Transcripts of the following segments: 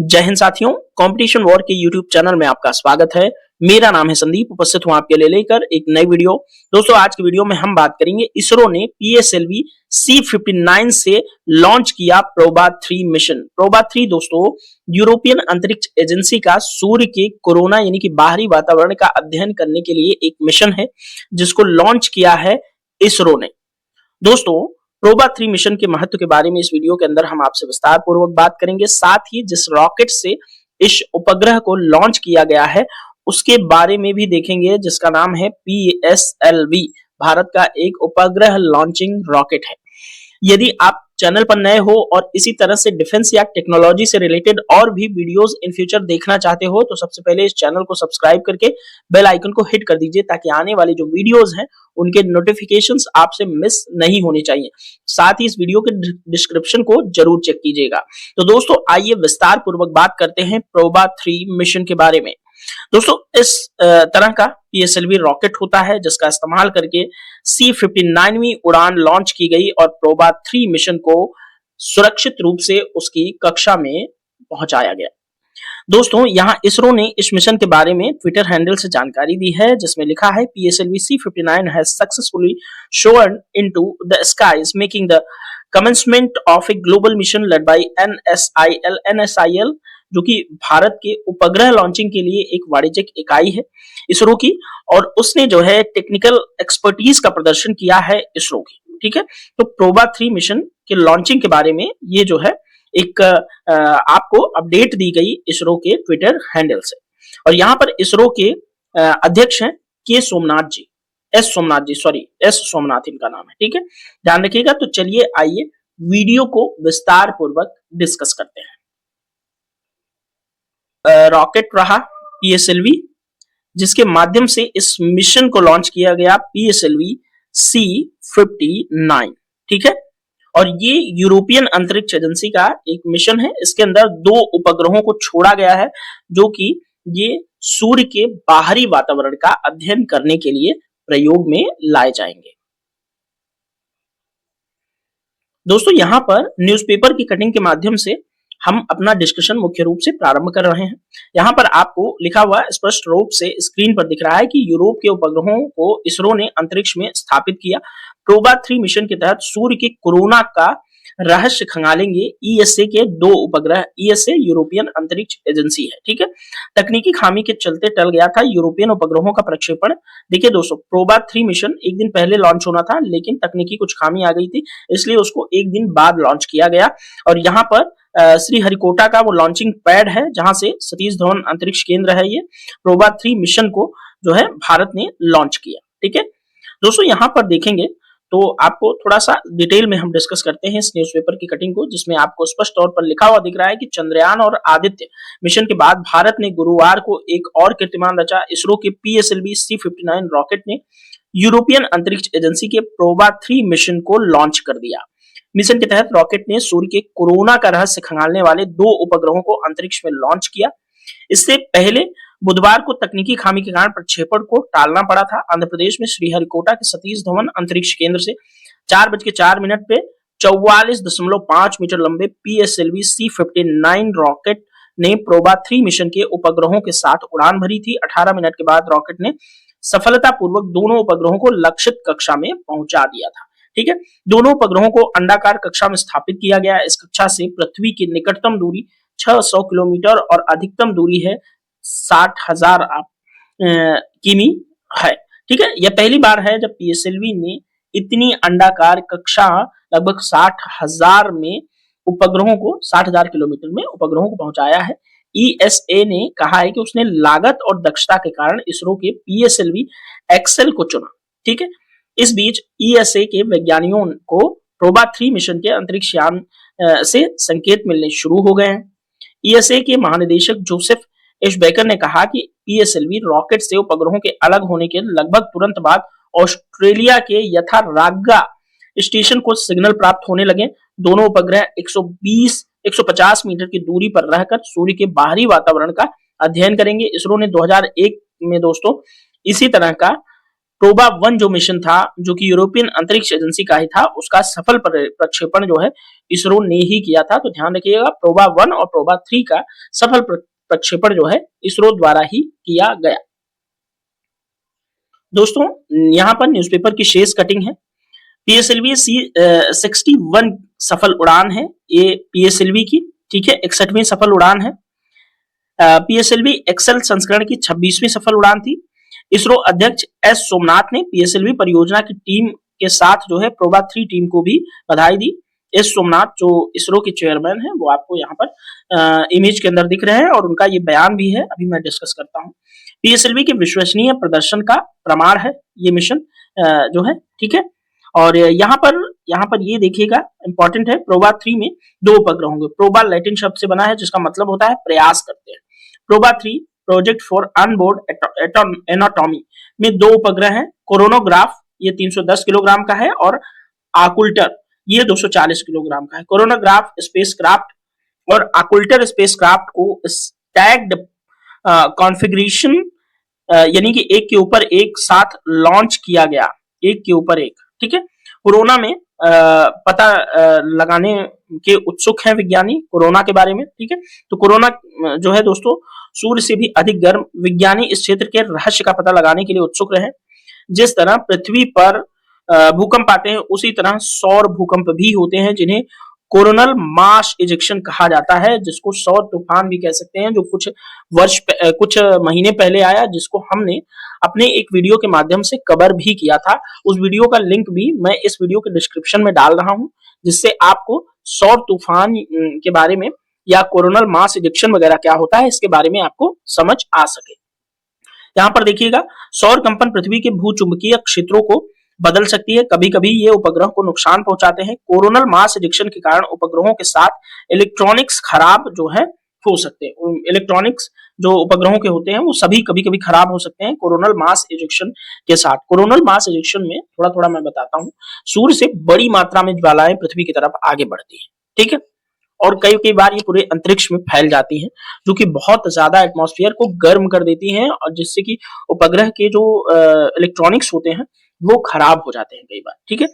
जय हिंद साथियों, competition war के यूट्यूब चैनल में आपका स्वागत है। मेरा नाम है संदीप, उपस्थित हूं आपके लिए लेकर एक नई वीडियो। दोस्तों, आज की वीडियो में हम बात करेंगे इसरो ने पीएसएलवी C-59 से लॉन्च किया प्रोबा 3 मिशन। प्रोबा 3 दोस्तों यूरोपियन अंतरिक्ष एजेंसी का सूर्य के कोरोना यानी कि बाहरी वातावरण का अध्ययन करने के लिए एक मिशन है, जिसको लॉन्च किया है इसरो ने। दोस्तों, प्रोबा 3 मिशन के महत्व के बारे में इस वीडियो के अंदर हम आपसे विस्तार पूर्वक बात करेंगे। साथ ही जिस रॉकेट से इस उपग्रह को लॉन्च किया गया है उसके बारे में भी देखेंगे, जिसका नाम है पीएसएलवी। भारत का एक उपग्रह लॉन्चिंग रॉकेट है। यदि आप चैनल पर नए हो और इसी तरह से डिफेंस या टेक्नोलॉजी से रिलेटेड और भी वीडियोस इन फ्यूचर देखना चाहते हो तो सबसे पहले इस चैनल को सब्सक्राइब करके बेल आइकन को हिट कर दीजिए, ताकि आने वाली जो वीडियोस हैं उनके नोटिफिकेशंस आपसे मिस नहीं होने चाहिए। साथ ही इस वीडियो के डिस्क्रिप्शन को जरूर चेक कीजिएगा। तो दोस्तों, आइए विस्तार पूर्वक बात करते हैं प्रोबा 3 मिशन के बारे में। दोस्तों, इस तरह का पीएसएलवी रॉकेट होता है जिसका इस्तेमाल करके C-59वीं उड़ान लॉन्च की गई और प्रोबा 3 मिशन को सुरक्षित रूप से उसकी कक्षा में पहुंचाया गया। दोस्तों, यहां इसरो ने इस मिशन के बारे में ट्विटर हैंडल से जानकारी दी है, जिसमें लिखा है PSLV C-59 has successfully soared into the skies making the commencement of a global mission led by NSIL, जो कि भारत के उपग्रह लॉन्चिंग के लिए एक वाणिज्यिक इकाई है इसरो की, और उसने जो है टेक्निकल एक्सपर्टीज का प्रदर्शन किया है इसरो की। ठीक है, तो प्रोबा 3 मिशन के लॉन्चिंग के बारे में ये जो है एक आपको अपडेट दी गई इसरो के ट्विटर हैंडल से। और यहाँ पर इसरो के अध्यक्ष हैं एस सोमनाथ इनका नाम है। ठीक है, ध्यान रखिएगा। तो चलिए आइए वीडियो को विस्तार पूर्वक डिस्कस करते हैं। रॉकेट रहा पीएसएलवी, जिसके माध्यम से इस मिशन को लॉन्च किया गया पीएसएलवी C-59। ठीक है, और ये यूरोपियन अंतरिक्ष एजेंसी का एक मिशन है। इसके अंदर 2 उपग्रहों को छोड़ा गया है जो कि ये सूर्य के बाहरी वातावरण का अध्ययन करने के लिए प्रयोग में लाए जाएंगे। दोस्तों, यहां पर न्यूज़पेपर की कटिंग के माध्यम से हम अपना डिस्कशन मुख्य रूप से प्रारंभ कर रहे हैं। यहां पर आपको लिखा हुआ स्पष्ट रूप से स्क्रीन पर दिख रहा है कि यूरोप के उपग्रहों को इसरो ने अंतरिक्ष में स्थापित किया। प्रोबा 3 मिशन के तहत सूर्य के कोरोना का रहस्य खंगालेंगे ईएसए के 2 उपग्रह। ईएसए यूरोपियन अंतरिक्ष एजेंसी है। ठीक है, तकनीकी खामी के चलते टल गया था यूरोपियन उपग्रहों का प्रक्षेपण। देखिए दोस्तों, प्रोबा 3 मिशन एक दिन पहले लॉन्च होना था, लेकिन तकनीकी कुछ खामी आ गई थी, इसलिए उसको एक दिन बाद लॉन्च किया गया। और यहाँ पर श्रीहरिकोटा का वो लॉन्चिंग पैड है, जहां से सतीश धवन अंतरिक्ष केंद्र है। ये प्रोबा 3 मिशन को जो है भारत ने लॉन्च किया। ठीक है दोस्तों, यहां पर देखेंगे तो आपको थोड़ा सा डिटेल में हम डिस्कस करते हैं इस न्यूज़पेपर की कटिंग को, जिसमें आपको स्पष्ट तौर पर लिखा हुआ दिख रहा है कि चंद्रयान और आदित्य मिशन के बाद भारत ने गुरुवार को एक और कीर्तिमान रचा। इसरो के पीएसएलवी C-59 रॉकेट ने यूरोपियन अंतरिक्ष एजेंसी के प्रोबा 3 मिशन को लॉन्च कर दिया। मिशन के तहत रॉकेट ने सूर्य के कोरोना का रहस्य खंगालने वाले 2 उपग्रहों को अंतरिक्ष में लॉन्च किया। इससे पहले बुधवार को तकनीकी खामी के कारण प्रक्षेपण को टालना पड़ा था। आंध्र प्रदेश में श्रीहरिकोटा के सतीश धवन अंतरिक्ष केंद्र से 4:04 पे 44.5 मीटर लंबे पीएसएलवी C-59 रॉकेट ने प्रोबा 3 मिशन के उपग्रहों के साथ उड़ान भरी थी। 18 मिनट के बाद रॉकेट ने सफलतापूर्वक दोनों उपग्रहों को लक्षित कक्षा में पहुंचा दिया था। ठीक है, दोनों उपग्रहों को अंडाकार कक्षा में स्थापित किया गया। इस कक्षा से पृथ्वी की निकटतम दूरी 600 किलोमीटर और अधिकतम दूरी है 60,000 किमी है। ठीक है, यह पहली बार है जब पीएसएलवी ने इतनी अंडाकार कक्षा लगभग 60,000 में उपग्रहों को 60,000 किलोमीटर में उपग्रहों को पहुंचाया है। ईएसए ने कहा है कि उसने लागत और दक्षता के कारण इसरो के पीएसएलवी एक्सेल को चुना। ठीक है, इस बीच ईएसए के वैज्ञानिकों को प्रोबा 3 मिशन के अंतरिक्ष यान से संकेत मिलने शुरू हो गए हैं। ईएसए के महानिदेशक जोसेफ एश बेकर ने कहा कि पीएसएलवी रॉकेट से उपग्रहों के अलग होने के लगभग तुरंत बाद ऑस्ट्रेलिया के यथारागा स्टेशन को सिग्नल प्राप्त होने लगे। दोनों उपग्रह 150 मीटर की दूरी पर रहकर सूर्य के बाहरी वातावरण का अध्ययन करेंगे। इसरो ने 2001 में दोस्तों इसी तरह का प्रोबा 1 जो मिशन था, जो कि यूरोपियन अंतरिक्ष एजेंसी का ही था, उसका सफल प्रक्षेपण जो है इसरो ने ही किया था। तो ध्यान रखिएगा, प्रोबा 1 और प्रोबा 3 का सफल प्रक्षेपण जो है इसरो द्वारा ही किया गया। दोस्तों यहाँ पर न्यूज़पेपर की शेष कटिंग है। पीएसएलवी C61 सफल उड़ान है ये पीएसएलवी की, ठीक है, 61वीं सफल उड़ान है। पीएसएलवी एक्सेल संस्करण की 26वीं सफल उड़ान थी। इसरो अध्यक्ष एस सोमनाथ ने पीएसएलवी परियोजना की टीम के साथ जो है प्रोबा 3 टीम को भी बधाई दी। एस सोमनाथ जो इसरो के चेयरमैन हैं, वो आपको यहाँ पर इमेज के अंदर दिख रहे हैं और उनका ये बयान भी है, अभी मैं डिस्कस करता हूँ। पीएसएलवी के विश्वसनीय प्रदर्शन का प्रमाण है ये मिशन जो है, ठीक है। और यहाँ पर ये देखिएगा, इंपॉर्टेंट है, प्रोबा 3 में 2 उपग्रह होंगे। प्रोबा लैटिन शब्द से बना है जिसका मतलब होता है प्रयास करते हैं। PROBA 3 project for onboard anatomy में 2 उपग्रह हैं। कोरोनोग्राफ ये 310 किलोग्राम का है और आकुल्टर ये 240 किलोग्राम का है। कोरोनोग्राफ स्पेसक्राफ्ट और आकुल्टर स्पेसक्राफ्ट को स्टैग्ड कॉन्फ़िगरेशन यानी कि एक के ऊपर एक साथ लॉन्च किया गया, एक के ऊपर एक, ठीक है। कोरोना में पता लगाने के उत्सुक हैं विज्ञानी कोरोना के बारे में, ठीक है। तो कोरोना जो है दोस्तों सूर्य से भी अधिक गर्म, विज्ञानी इस क्षेत्र के रहस्य का पता लगाने के लिए उत्सुक रहे। जिस तरह पृथ्वी पर भूकंप आते हैं, उसी तरह सौर भूकंप भी होते हैं जिन्हें कोरोनल मास इजेक्शन कहा जाता है, जिसको सौर तूफान भी कह सकते हैं, जो कुछ महीने पहले आया, जिसको हमने अपने एक वीडियो के माध्यम से कवर भी किया था। उस वीडियो का लिंक भी मैं इस वीडियो के डिस्क्रिप्शन में डाल रहा हूं, जिससे आपको सौर तूफान के बारे में या कोरोनल मास इजेक्शन वगैरह क्या होता है इसके बारे में आपको समझ आ सके। यहाँ पर देखिएगा, सौर कंपन पृथ्वी के भूचुंबकीय क्षेत्रों को बदल सकती है। कभी कभी ये उपग्रह को नुकसान पहुंचाते हैं। कोरोनल मास इजेक्शन के कारण उपग्रहों के साथ इलेक्ट्रॉनिक्स खराब जो है हो सकते हैं। इलेक्ट्रॉनिक्स जो उपग्रहों के होते हैं वो सभी कभी कभी खराब हो सकते हैं कोरोनल मास इजेक्शन के साथ। कोरोनल मास इजेक्शन में थोड़ा थोड़ा मैं बताता हूँ, सूर्य से बड़ी मात्रा में ज्वालाएं पृथ्वी की तरफ आगे बढ़ती है, ठीक है, और कई कई बार ये पूरे अंतरिक्ष में फैल जाती हैं, जो कि बहुत ज्यादा एटमॉस्फेयर को गर्म कर देती हैं और जिससे कि उपग्रह के जो इलेक्ट्रॉनिक्स होते हैं वो खराब हो जाते हैं कई बार, ठीक है।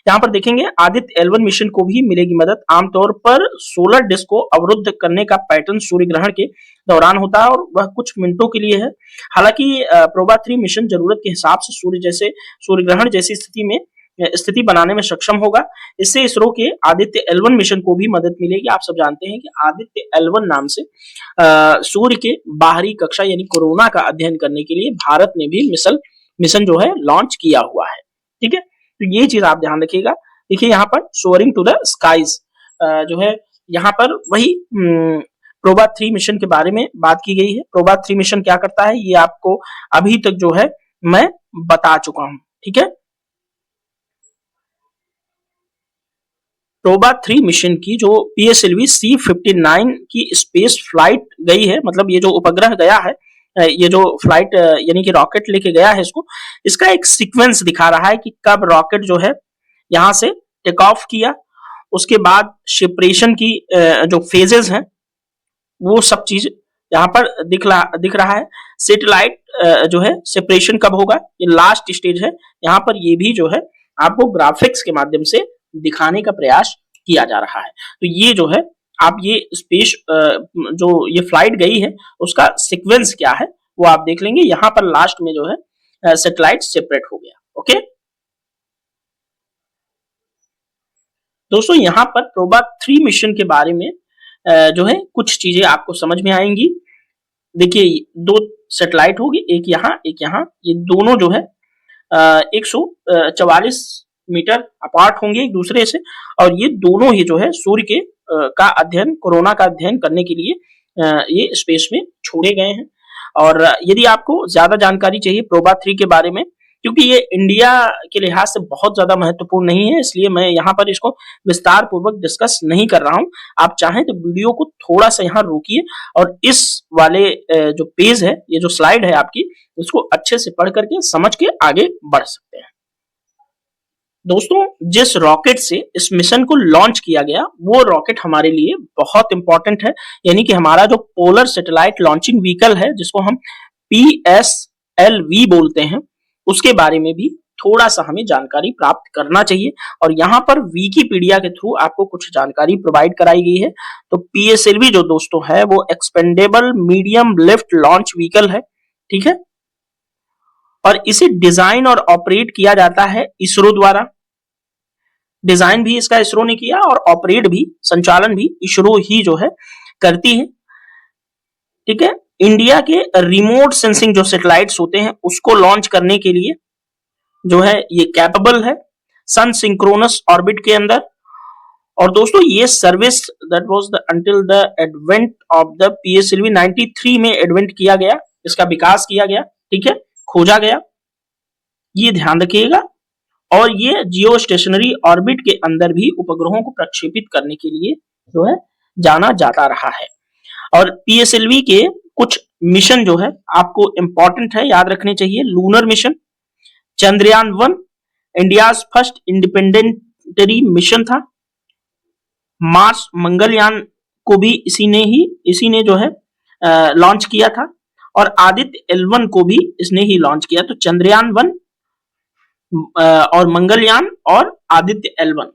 यहाँ पर देखेंगे आदित्य L1 मिशन को भी मिलेगी मदद। आमतौर पर सोलर डिस्क को अवरुद्ध करने का पैटर्न सूर्य ग्रहण के दौरान होता है और वह कुछ मिनटों के लिए है। हालांकि प्रोबा 3 मिशन जरूरत के हिसाब से सूर्य ग्रहण जैसी स्थिति बनाने में सक्षम होगा। इससे इसरो के आदित्य L1 मिशन को भी मदद मिलेगी। आप सब जानते हैं कि आदित्य L1 नाम से सूर्य के बाहरी कक्षा यानी कोरोना का अध्ययन करने के लिए भारत ने भी मिशन जो है लॉन्च किया हुआ है, ठीक है। तो ये चीज आप ध्यान रखिएगा। देखिए यहाँ पर सोअरिंग टू द स्काईज जो है, यहाँ पर वही प्रोबा 3 मिशन के बारे में बात की गई है। प्रोबा 3 मिशन क्या करता है ये आपको अभी तक जो है मैं बता चुका हूं, ठीक है। प्रोबा 3 मिशन की जो पीएसएलवी C59 की स्पेस फ्लाइट गई है, मतलब ये जो उपग्रह गया है, ये जो फ्लाइट यानी कि रॉकेट लेके गया है इसका एक सीक्वेंस दिखा रहा है कि कब रॉकेट जो है यहां से टेक ऑफ किया, उसके बाद सेपरेशन की जो फेजेस हैं वो सब चीज यहाँ पर दिख रहा है। सैटेलाइट जो है सेपरेशन कब होगा, ये लास्ट स्टेज है। यहाँ पर ये भी जो है आपको ग्राफिक्स के माध्यम से दिखाने का प्रयास किया जा रहा है। तो ये जो है आप ये स्पेस जो ये फ्लाइट गई है उसका सीक्वेंस क्या है वो आप देख लेंगे। यहाँ पर लास्ट में जो है सैटेलाइट सेपरेट हो गया, ओके। दोस्तों यहाँ पर प्रोबा 3 मिशन के बारे में जो है कुछ चीजें आपको समझ में आएंगी। देखिए 2 सैटेलाइट होगी, एक यहाँ, ये दोनों जो है 144 मीटर अपार्ट होंगे एक दूसरे से, और ये दोनों ही जो है सूर्य के कोरोना का अध्ययन करने के लिए ये स्पेस में छोड़े गए हैं। और यदि आपको ज्यादा जानकारी चाहिए प्रोबा 3 के बारे में, क्योंकि ये इंडिया के लिहाज से बहुत ज्यादा महत्वपूर्ण नहीं है, इसलिए मैं यहाँ पर इसको विस्तार पूर्वक डिस्कस नहीं कर रहा हूँ। आप चाहें तो वीडियो को थोड़ा सा यहाँ रोकिए और इस वाले जो पेज है, ये जो स्लाइड है आपकी, उसको अच्छे से पढ़ करके समझ के आगे बढ़ सकते हैं। दोस्तों जिस रॉकेट से इस मिशन को लॉन्च किया गया वो रॉकेट हमारे लिए बहुत इंपॉर्टेंट है, यानी कि हमारा जो पोलर सैटेलाइट लॉन्चिंग व्हीकल है जिसको हम PSLV बोलते हैं, उसके बारे में भी थोड़ा सा हमें जानकारी प्राप्त करना चाहिए। और यहाँ पर विकिपीडिया के थ्रू आपको कुछ जानकारी प्रोवाइड कराई गई है। तो पीएसएलवी जो दोस्तों है वो expendable medium lift launch vehicle है, ठीक है, और इसे डिजाइन और ऑपरेट किया जाता है इसरो द्वारा। डिजाइन भी इसका इसरो ने किया और ऑपरेट भी, संचालन भी इसरो ही जो है करती है, ठीक है। इंडिया के रिमोट सेंसिंग जो सैटेलाइट्स होते हैं उसको लॉन्च करने के लिए जो है ये कैपेबल है सन सिंक्रोनस ऑर्बिट के अंदर। और दोस्तों ये service that was the until the advent of the PSLV 93 में एडवेंट किया गया, इसका विकास किया गया, ठीक है, खोजा गया, ये ध्यान रखिएगा। और ये जियो स्टेशनरी ऑर्बिट के अंदर भी उपग्रहों को प्रक्षेपित करने के लिए जो है जाना जाता रहा है। और पीएसएलवी के कुछ मिशन जो है आपको इंपॉर्टेंट है, याद रखने चाहिए। Lunar mission, Chandrayaan 1 India first independent mission था। मार्स मंगलयान को भी इसी ने जो है लॉन्च किया था। और आदित्य L1 को भी इसने ही लॉन्च किया। तो चंद्रयान 1 और मंगलयान और आदित्य L1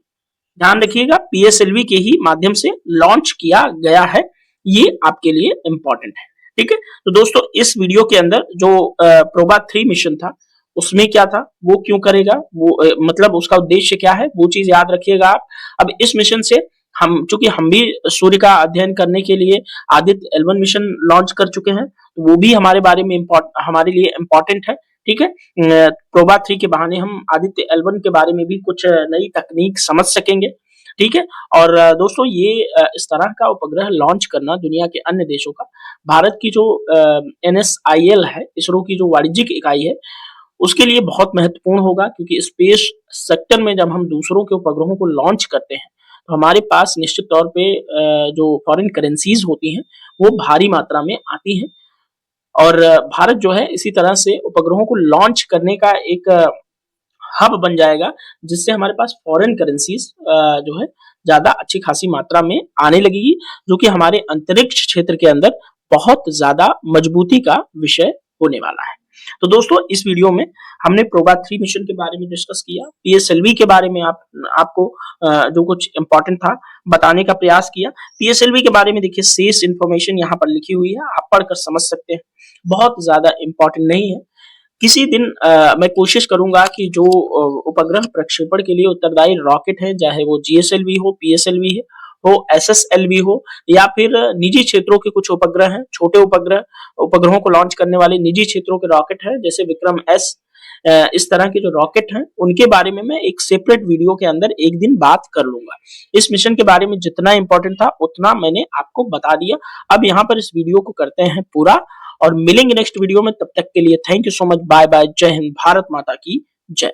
ध्यान रखिएगा पीएसएलवी के ही माध्यम से लॉन्च किया गया है, ये आपके लिए इंपॉर्टेंट है, ठीक है। तो दोस्तों इस वीडियो के अंदर जो प्रोबा 3 मिशन था उसमें क्या था, वो क्यों करेगा, वो मतलब उसका उद्देश्य क्या है, वो चीज याद रखिएगा आप। अब इस मिशन से चूंकि हम भी सूर्य का अध्ययन करने के लिए आदित्य L1 मिशन लॉन्च कर चुके हैं, तो वो भी हमारे लिए इम्पोर्टेंट है, ठीक है। प्रोबा 3 के बहाने हम आदित्य L1 के बारे में भी कुछ नई तकनीक समझ सकेंगे, ठीक है। और दोस्तों ये इस तरह का उपग्रह लॉन्च करना दुनिया के अन्य देशों का, भारत की जो NSIL है, इसरो की जो वाणिज्यिक इकाई है, उसके लिए बहुत महत्वपूर्ण होगा। क्योंकि स्पेस सेक्टर में जब हम दूसरों के उपग्रहों को लॉन्च करते हैं तो हमारे पास निश्चित तौर पे जो फॉरेन करेंसीज होती हैं वो भारी मात्रा में आती हैं। और भारत जो है इसी तरह से उपग्रहों को लॉन्च करने का एक हब बन जाएगा, जिससे हमारे पास फॉरेन करेंसीज जो है ज्यादा अच्छी खासी मात्रा में आने लगेगी, जो कि हमारे अंतरिक्ष क्षेत्र के अंदर बहुत ज्यादा मजबूती का विषय होने वाला है। तो दोस्तों इस वीडियो में हमने प्रोबा 3 मिशन के बारे में डिस्कस किया, पीएसएलवी के बारे में आपको जो कुछ इंपॉर्टेंट था बताने का प्रयास किया। पीएसएलवी के बारे में देखिए शेष इंफॉर्मेशन यहाँ पर लिखी हुई है, आप पढ़कर समझ सकते हैं, बहुत ज्यादा इंपॉर्टेंट नहीं है। किसी दिन मैं कोशिश करूंगा कि जो उपग्रह प्रक्षेपण के लिए उत्तरदायी रॉकेट है, चाहे वो जीएसएलवी हो, पीएसएलवी हो, एसएसएलवी हो, या फिर निजी क्षेत्रों के कुछ उपग्रह हैं, छोटे उपग्रहों को लॉन्च करने वाले निजी क्षेत्रों के रॉकेट हैं, जैसे विक्रम एस, इस तरह के जो रॉकेट हैं उनके बारे में मैं एक सेपरेट वीडियो के अंदर एक दिन बात कर लूंगा। इस मिशन के बारे में जितना इंपॉर्टेंट था उतना मैंने आपको बता दिया। अब यहाँ पर इस वीडियो को करते हैं पूरा और मिलेंगे नेक्स्ट वीडियो में। तब तक के लिए thank you so much, bye bye, जय हिंद, भारत माता की जय।